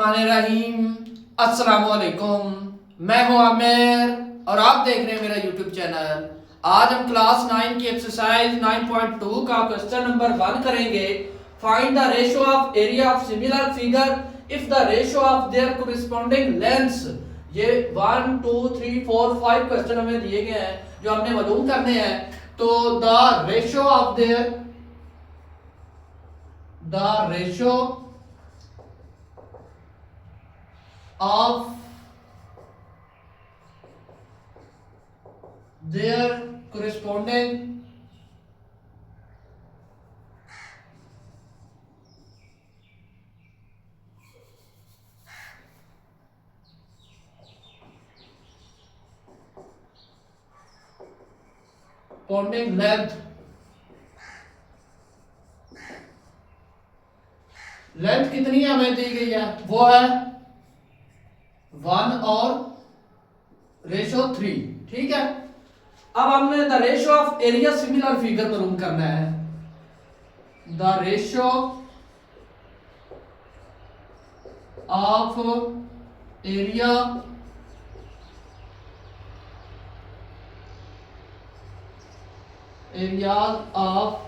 बिस्मिल्लाहिर्रहमानिर्रहीम। अस्सलामुअलैकुम। मैं हूं आमिर और आप देख रहे हैं मेरा यूट्यूब चैनल। आज हम क्लास 9 की एक्सरसाइज 9.2 का क्वेश्चन नंबर 1 करेंगे। Find the ratio of area of similar figure if the ratio of their corresponding lengths. ये 1 2 3 4 5 क्वेश्चन हमें दिए गए हैं जो हमने मालूम करने हैं। तो the ratio of there of their corresponding length कितनी हमें दी गई है, वो है 1 और रेशो 3। ठीक है, अब हमने the ratio of area similar figure मालूम करना है। The ratio of area of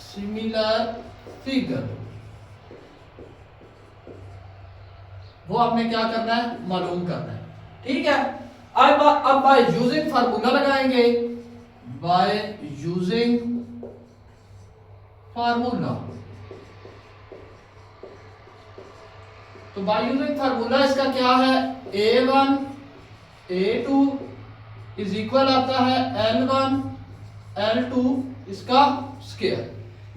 similar figure, वो आपने क्या करना है, मालूम करना है। ठीक है, अब बाय यूजिंग फार्मूला लगाएंगे। बाय यूजिंग फार्मूला, तो बाय यूजिंग फार्मूला इसका क्या है, a1 a2 इज इक्वल आता है l1 l2 इसका स्क्वायर।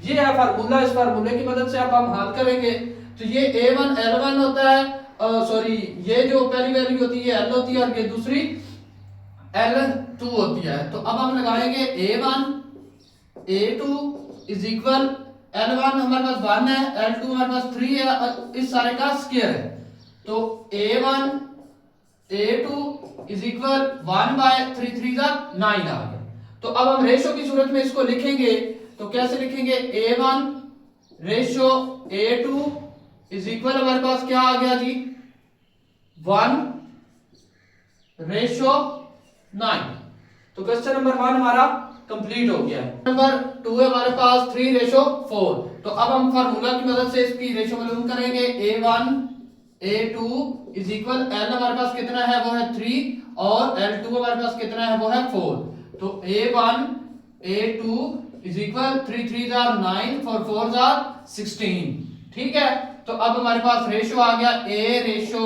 ये है फार्मूला। इस फार्मूले की मदद से अब हम हल करेंगे। तो ये a1 l1 होता है, सॉरी ये जो पहली वैल्यू होती है l होती है और ये दूसरी l2 होती है। तो अब हम लगाएंगे a1 a2 is equal l1 हमारे पास 1 है, l2 हमारे पास 3 है और इस सारे का स्क्वायर है। तो a1 a2 is equal 1 bye 3 3 का 9 आ गया। तो अब हम रेशो की सूरत में इसको लिखेंगे। तो कैसे लिखेंगे, a1 ratio a2 is equal हमारे पास क्या आ गया जी, 1 रेशो 9। तो क्वेश्चन नंबर 1 हमारा कंप्लीट हो गया है। नंबर 2 है हमारे पास 3 रेशो 4। तो अब हम फार्मूला की मदद से इसकी रेशो मालूम करेंगे। a1 a2 is equal l हमारे पास कितना है, वो है 3 और l2 हमारे पास कितना है, वो है 4। तो a1 a2 is equal 3 3 are 9 4 4 are 16। ठीक है, तो अब हमारे पास रेशो आ गया a ratio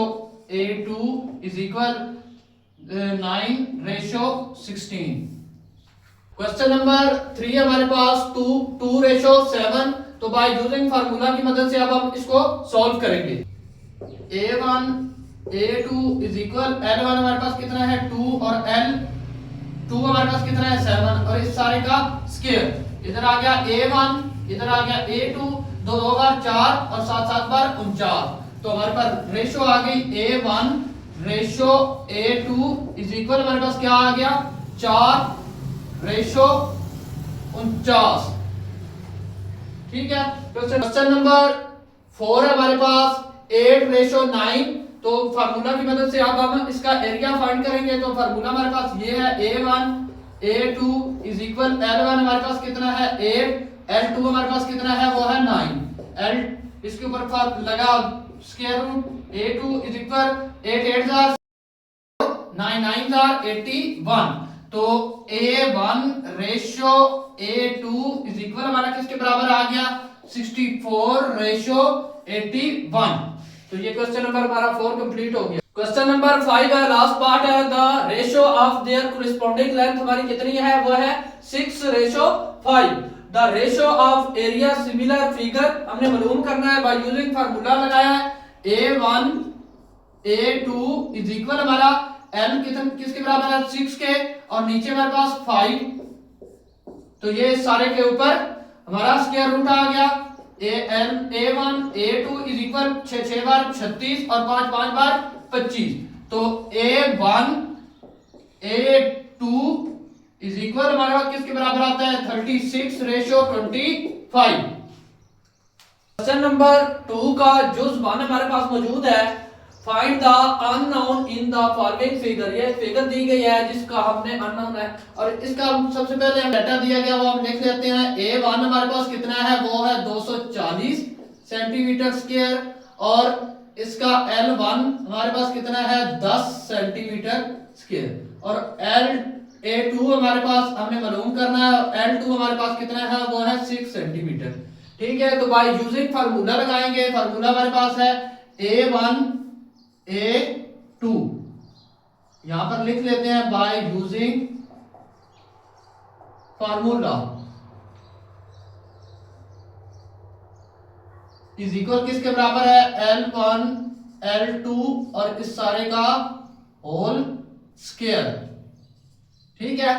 a2 is equal 9 ratio 16। Question number 3 हमारे पास 2 रेशो 7। तो बाय यूजिंग फार्मूला की मदद से अब हम इसको सॉल्व करेंगे। a1 a2 is equal l1 हमारे पास कितना है 2 और l2 हमारे पास कितना है 7 और इस सारे का स्क्वायर। इधर आ गया a1, इधर आ गया a2, 2 2 बार 4 और 7 7 बार 49। तो हमारे पास रेशो आ गई a1 ratio a2 is equal हमारे पास क्या आ गया, 4 रेशो 49। ठीक है, क्वेश्चन नंबर 4 है हमारे पास 8 रेशो 9। तो फार्मूला की मदद से अब हम इसका एरिया फाइंड करेंगे। तो फार्मूला हमारे पास ये है a1 a2 is equal l1 हमारे पास कितना है 8, l2 हमारे पास कितना है, वो है 9। l इसके ऊपर लगा square root a2 is equal 8 8 are 9 9 are 81। तो a1 ratio a2 is equal हमारा किसके बराबर आ गया, 64 रेशो 81। तो ये क्वेश्चन नंबर हमारा 4 कंप्लीट हो गया। क्वेश्चन नंबर 5 है, लास्ट पार्ट है। The ratio of their corresponding length हमारी कितनी है, वो है 6 ratio 5। The ratio of area similar figure हमने मालूम करना है। बाय यूजिंग फार्मूला लगाया है a1 a2 इज इक्वल हमारा l किसके बराबर है, 6 के और नीचे हमारे पास 5। तो ये सारे के ऊपर हमारा स्क्वायर रूट आ गया। a1 a2 इज इक्वल 6 6 बार 36 और 5 5 बार 25। तो a1 a2 इज इक्वल हमारा किसके बराबर आता है, 36 रेशो 25। क्वेश्चन नंबर 2 का जुज़ 1 हमारे पास मौजूद है। Find the unknown in the following figure. ये फिगर दी गई है जिसका हमने अननोन है और इसका सबसे पहले हम डाटा दिया गया वो हम लिख लेते हैं। A1 हमारे पास कितना है, वो है 240 सेंटीमीटर स्क्वायर और इसका L1 हमारे पास कितना है 10 सेंटीमीटर स्क्वायर और A2 हमारे पास हमने मालूम करना है और L2 हमारे पास कितना है वो है 6 सेंटीमीटर। ठीक है, तो बाय यूजिंग फार्मूला लगाएंगे। फार्मूला हमारे पास है A1 A2, यहां पर लिख लेते हैं by using formula is equal किसके बराबर है L1 L2 और इस सारे का होल स्क्वायर। ठीक है,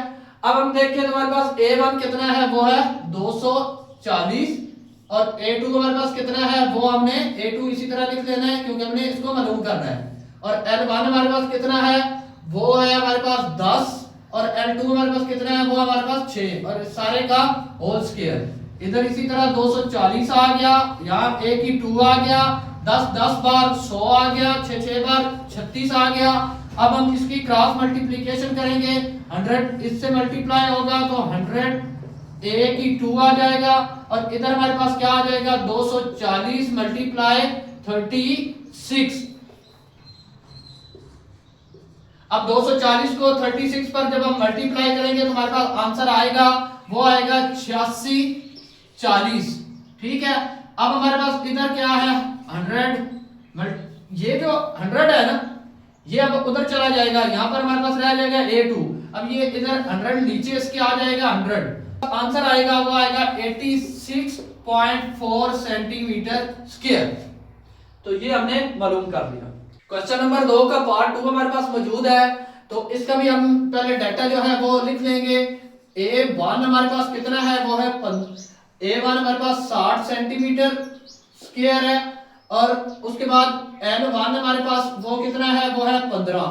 अब हम देखें तो हमारे पास A1 कितना है वो है 240 और A2 हमारे पास कितना है वो हमने A2 इसी तरह लिख लेना है क्योंकि हमने इसको मालूम करना है और L1 हमारे पास कितना है वो है हमारे पास 10 और L2 हमारे पास कितना है वो हमारे पास 6 और इस सारे का होल स्क्वायर। इधर इसी तरह 240 आ गया, यहाँ A की 2 आ गया, 10 बार 100 आ गया, 6 बार 36 आ गया। अब हम इसकी क्रॉस मल्टीप्लिकेशन करेंगे, 100 इससे मल्टीप्लाई होगा तो 100 A की 2 आ जाएगा और इधर हमारे पास क्या आ जाएगा 240 मल्टीप्लाई 36। अब 240 को 36 पर जब हम मल्टीप्लाई करेंगे तो हमारे पास आंसर आएगा वो आएगा 86 40। ठीक है, अब हमारे पास इधर क्या है 100, ये जो 100 है ना ये अब उधर चला जाएगा, यहाँ पर हमारे पास रह जाएगा A2। अब ये इधर 100 नीचे इसके आ जाएगा 100, आंसर आएगा वो आएगा 86.4 सेंटीमीटर स्क्वायर। तो ये हमने मालूम कर लिया। क्वेश्चन नंबर 2 का पार्ट 2 हमारे पास मौजूद है, तो इसका भी हम पहले डाटा जो है वो लिख लेंगे। A1 हमारे पास कितना है वो है A1 हमारे पास 60 सेंटीमीटर स्क्वायर है और उसके बाद L1 हमारे पास वो कितना है वो है 15,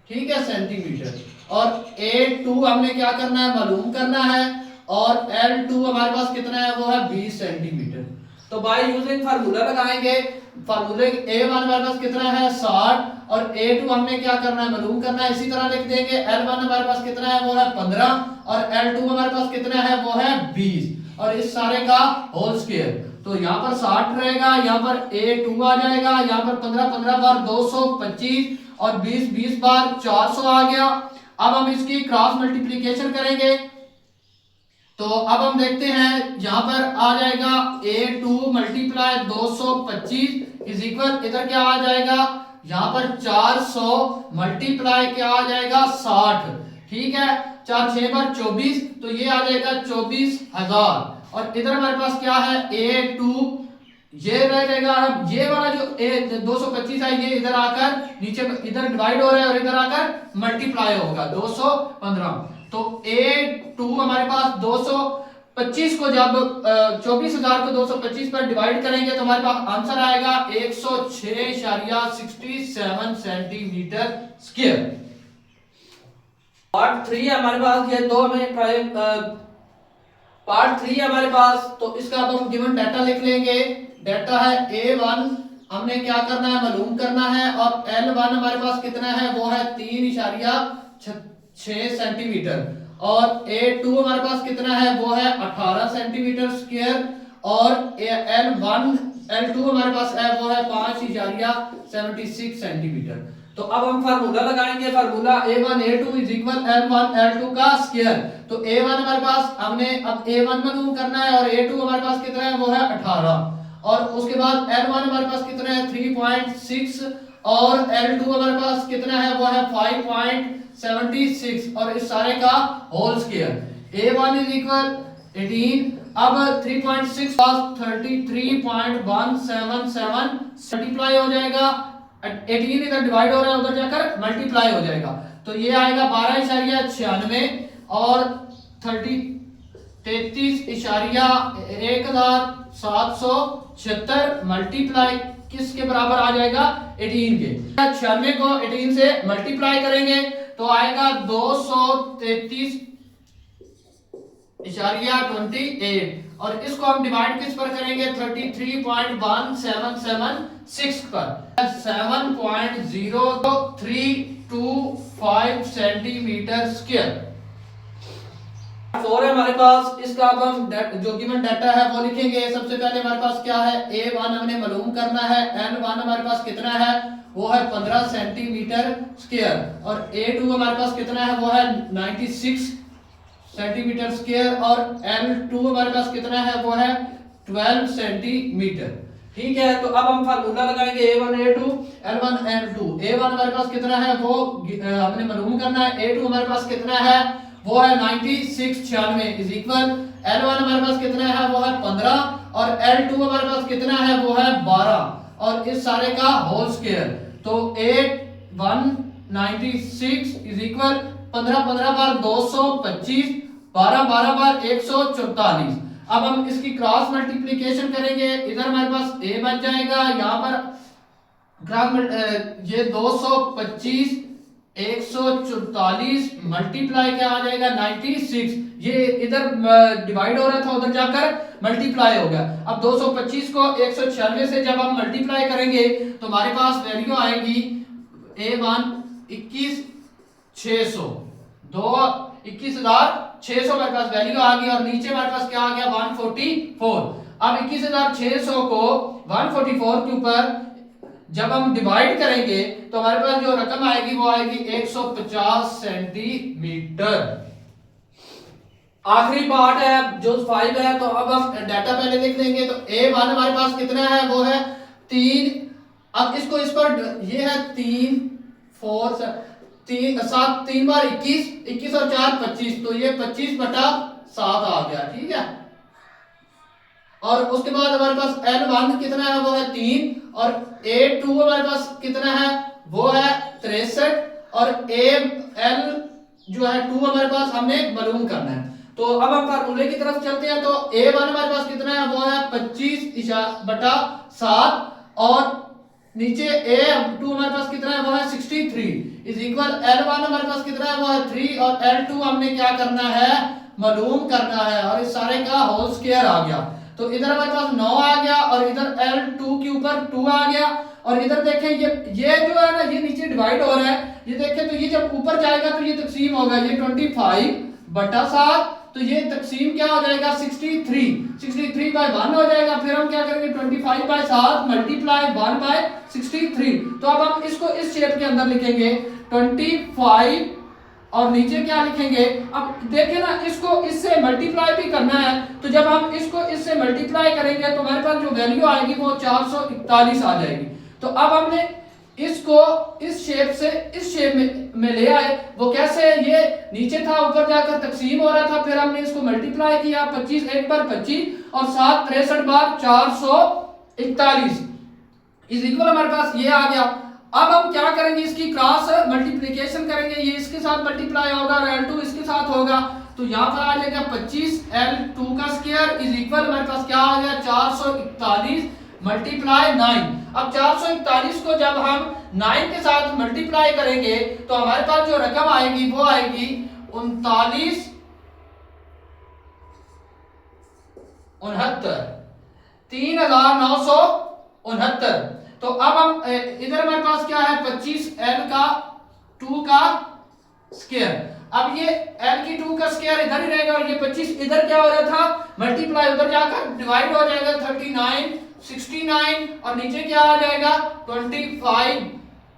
ठीक है, सेंटीमीटर और A2 हमने क्या करना है मालूम करना है और L2 हमारे पास कितना है वो है 20 सेंटीमीटर। तो बाय यूजिंग फार्मूला लगाएंगे। फार्मूले A1 हमारे पास कितना है 60 और A2 हमने क्या करना है मालूम करना है, इसी तरह लिख देंगे। L1 हमारे पास कितना है वो है 15 और L2 हमारे पास कितना है वो है 20 और इस सारे का होल स्क्वायर। तो यहाँ पर 60 रहेगा, यहाँ पर A2 आ जाएगा, यहाँ पर 15 बार 225 और 20 बार 400 आ गया। अब हम इसकी क्रॉस मल्टीप्लिकेशन करेंगे तो अब हम देखते हैं यहाँ पर आ जाएगा A2 मल्टीप्लाई 225 इज इक्वल इधर क्या आ जाएगा यहाँ पर 400 मल्टीप्लाई क्या आ जाएगा 60। ठीक है, 4 6 बार 24 तो ये आ जाएगा 24,000 और इधर हमारे पास क्या है A2 ये रह जाएगा। अब ये वाला जो 225 है ये इधर आकर नीचे इधर डिवाइड हो रहा है और इधर आकर मल्टीप्लाई होगा 215। तो A2 हमारे पास 225 को जब 24,000 को 225 पर डिवाइड करेंगे तो हमारे पास आंसर आएगा 106.67 सेंटीमीटर स्क्वायर। पार्ट 3 हमारे पास ये दो हमें पार्ट 3 हमारे पास, तो इसका अब हम गिवन डाटा लिख लेंगे। डाटा है A1 हमने क्या करना है मालूम करना है और L1 हमारे पास कितना है वो है 3.6 सेंटीमीटर और A2 हमारे पास कितना है वो है 18 सेंटीमीटर स्क्वायर और L2 हमारे पास है वो है 5.76 सेंटीमीटर। तो अब हम फार्मूला लगाएंगे। Formula A1 A2 is equal L1 L2 का स्क्वायर। तो A1 हमारे पास हमने अब A1 मालूम करना है और A2 हमारे पास कितना है वो है 18 और उसके बाद L1 हमारे पास कितना है 3.6 और L2 हमारे पास कितना है वो है 5.76 और इस सारे का whole square. A1 is equal 18, अब 3.6 पास 33.177 मल्टीप्लाई हो जाएगा, 18 इधर डिवाइड हो रहा है उधर जाकर मल्टीप्लाई हो जाएगा तो ये आएगा 12.96 और 33.1776 मल्टीप्लाई किसके बराबर आ जाएगा 18 के। 96 को 18 से मल्टीप्लाई करेंगे तो आएगा 233 इशारिया 28 और इसको हम डिवाइड किस पर करेंगे 33.1776 पर 7.0325 सेंटीमीटर स्क्वायर 4 है हमारे पास। इसका अब हम जो गिवन डाटा है वो लिखेंगे। सबसे पहले हमारे पास क्या है A1 हमने मालूम करना है। L1 हमारे पास कितना है वो है 15 सेंटीमीटर स्क्वायर और A2 हमारे पास कितना है वो है 96 सेंटीमीटर स्क्वायर और L2 हमारे पास कितना है वो है 12 सेंटीमीटर। ठीक है, तो अब हम फार्मूला लगाएंगे A1 A2 L1 L2। A1 हमारे पास कितना है वो हमने मालूम करना है। A2 हमारे पास कितना है वो है 96 इज इक्वल L1 हमारे पास कितना है वो है 15 और L2 हमारे पास कितना है वो है 12 और इस सारे का होल स्क्वायर। तो 8196 इज इक्वल 15 15 बार 225 12 12 बार 144। अब हम इसकी क्रॉस मल्टीप्लिकेशन करेंगे। इधर हमारे पास A बच जाएगा, यहाँ पर क्रॉस ये 225 144 मल्टीप्लाई क्या आ जाएगा 96। ये इधर डिवाइड हो रहा था उधर जाकर मल्टीप्लाई हो गया। अब 225 को 196 से जब हम मल्टीप्लाई करेंगे तो हमारे पास वैल्यू आएगी A1 21600 21600 हमारे पास वैल्यू आ गई और नीचे हमारे पास क्या आ गया 144। अब 21600 को 144 के ऊपर जब हम डिवाइड करेंगे तो हमारे पास जो रकम आएगी वो आएगी 150 सेंटीमीटर। आखिरी पार्ट है जो 5 है। तो अब हम डाटा पहले लिख लेंगे। तो A1 हमारे पास कितना है वो है 3। अब इसको इस पर ये है 3 4 7 3 बार 21 21 और 4 25 तो ये 25/7 आ गया। ठीक है, और उसके बाद हमारे पास L1 कितना है वो है 3 और A2 हमारे पास कितना है वो है 63 और L जो है 2 हमारे पास हमने मालूम करना है। तो अब हम फार्मूले की तरफ चलते हैं। तो A1 हमारे पास कितना है वो है 25/7 और नीचे A2 हमारे पास कितना है वो है 63 इज इक्वल L1 हमारे पास कितना है वो है 3 और L2 हमने क्या करना है मालूम करना है और इस सारे का होल स्क्वायर आ गया। तो इधर हमारे पास 9 आ गया और इधर L2 के ऊपर 2 आ गया और इधर देखें ये जो है ना ये नीचे डिवाइड हो रहा है। ये देखें तो ये जब ऊपर जाएगा तो ये तकसीम होगा ये 25/7 तो ये तकसीम क्या हो जाएगा 63/1 हो जाएगा। फिर हम क्या करेंगे 25/7 मल्टीप्लाई 1/63। तो अब हम इसको इस शेप के अंदर लिखेंगे 25 और नीचे क्या लिखेंगे। अब देखें ना इसको इससे मल्टीप्लाई भी करना है। तो जब हम इसको इससे मल्टीप्लाई करेंगे तो हमारे पास जो वैल्यू आएगी वो 441 आ जाएगी। तो अब हमने इसको इस शेप से इस शेप में ले आए। वो कैसे, ये नीचे था ऊपर जाकर तकसीम हो रहा था, फिर हमने इसको मल्टीप्लाई किया 25 1 बार 25 और 7 63 बार 441 इज इक्वल हमारे पास ये आ गया। अब हम क्या करेंगे इसकी क्रॉस मल्टीप्लिकेशन करेंगे। ये इसके साथ मल्टीप्लाई होगा और L2 इसके साथ होगा तो यहाँ पर आ जाएगा 25 L2 का स्क्वायर इज इक्वल हमारे पास क्या आ गया 441 मल्टीप्लाई 9। अब 441 को जब हम 9 के साथ मल्टीप्लाई करेंगे तो हमारे पास जो रकम आएगी वो आएगी 3969। तो अब हम इधर हमारे पास क्या है 25 L का 2 का स्क्वायर। अब ये L की 2 का स्क्वायर इधर ही रहेगा और ये 25 इधर क्या हो रहा था मल्टीप्लाई उधर जाकर डिवाइड हो जाएगा 39 69 और नीचे क्या आ जाएगा 25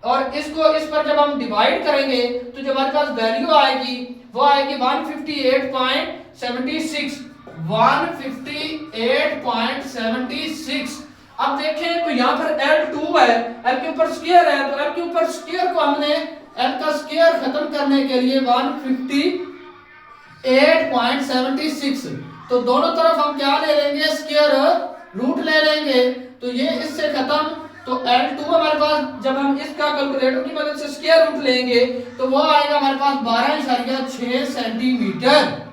और इसको इस पर जब हम डिवाइड करेंगे तो जो हमारे पास वैल्यू आएगी वो आएगी 158.76। अब देखें तो यहाँ पर L2 है, L के ऊपर स्क्वायर है तो L के ऊपर स्क्वायर को हमने L का स्क्वायर खत्म करने के लिए 158.76 तो दोनों तरफ हम क्या ले लेंगे स्क्वायर रूट ले लेंगे। तो ये इससे खत्म तो L2 हमारे पास जब हम इसका कैलकुलेटर की मदद से स्क्वायर रूट लेंगे तो वो आएगा हमारे पास 12.6 सेंटीमीटर।